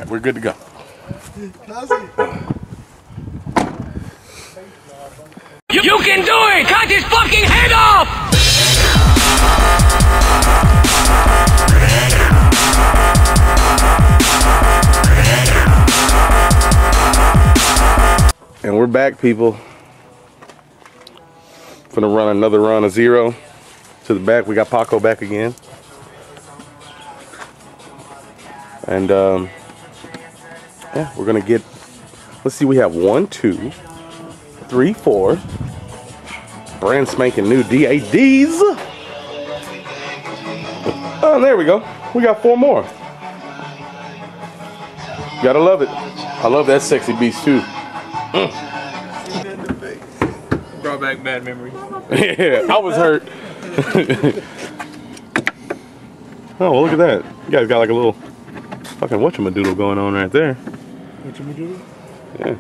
right, we're good to go. You can do it! Cut his fucking head off! And we're back, people. Finna run another run of 0 to the back. We got Paco back again. And yeah, we're gonna get, let's see, we have 1, 2, 3, 4 brand spanking new DADs. Oh, there we go. We got 4 more. Gotta love it. I love that sexy beast too. Brought back bad memories. Yeah, I was hurt. Oh, well, look at that. You guys got like a little fucking whatchamadoodle going on right there. Whatchamadoodle? Yeah.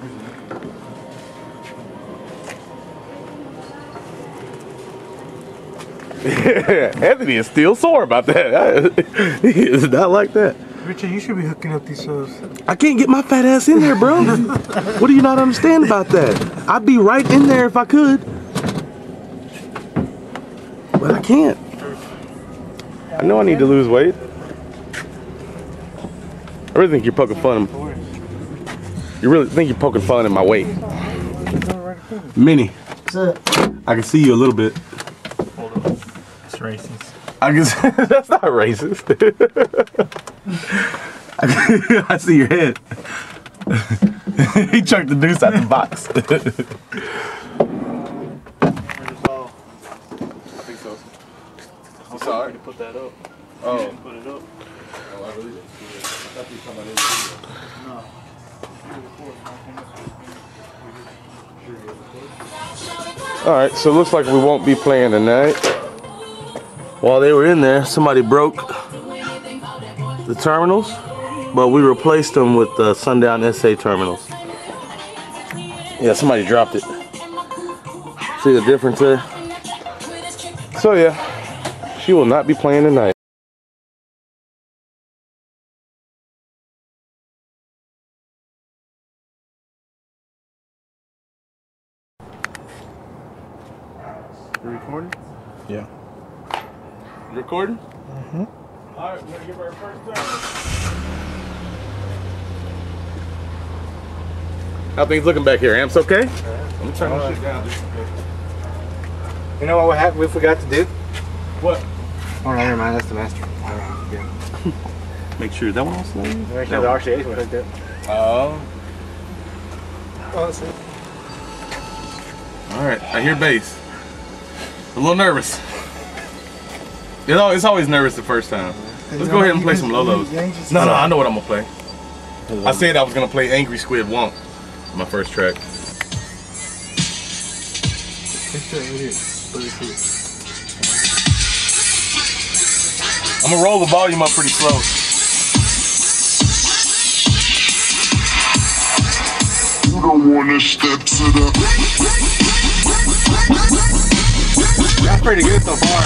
Anthony is still sore about that. He is not like that. Richard, you should be hooking up these shows. I can't get my fat ass in there, bro. What do you not understand about that? I'd be right in there if I could. But I can't. I know I need to lose weight. I really think you're poking fun. You really think you're poking fun in my weight. Minnie, I can see you a little bit. Hold on. It's racist. I can, that's not racist. I see your head. He chucked the deuce out the box. I think so. I'm sorry. To put that up. Oh. You didn't put it up. Oh, I really didn't see it. I thought you were talking about it. Alright, so it looks like we won't be playing tonight. While they were in there, somebody broke the terminals, but we replaced them with the Sundown SA terminals. Yeah, somebody dropped it. See the difference there? So yeah, she will not be playing tonight. You recording? Yeah. You recording? Mm-hmm. Alright, we're gonna give her a first turn. How things looking back here? Amps okay? Let me turn this shit down. You know what we forgot to do? What? Oh, never mind. That's the master. Yeah. Make sure that one was slow. Make sure the RCA's were hooked up. Oh. Oh, that's it. Alright, I hear bass. A little nervous. It's always nervous the first time. Let's go ahead and play some Lolos. No, I know what I'm gonna play. I said I was gonna play Angry Squid Wonk, my first track. I'm gonna roll the volume up pretty slow. You don't wanna step to the. That's pretty good so far.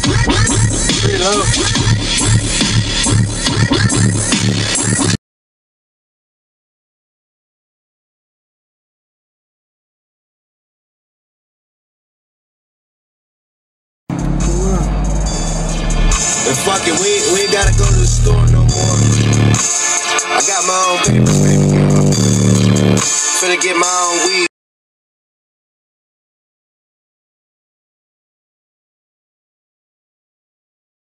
Pretty low. And fuck it, we ain't gotta go to the store no more. I got my own papers, baby girl. Finna get my own weed.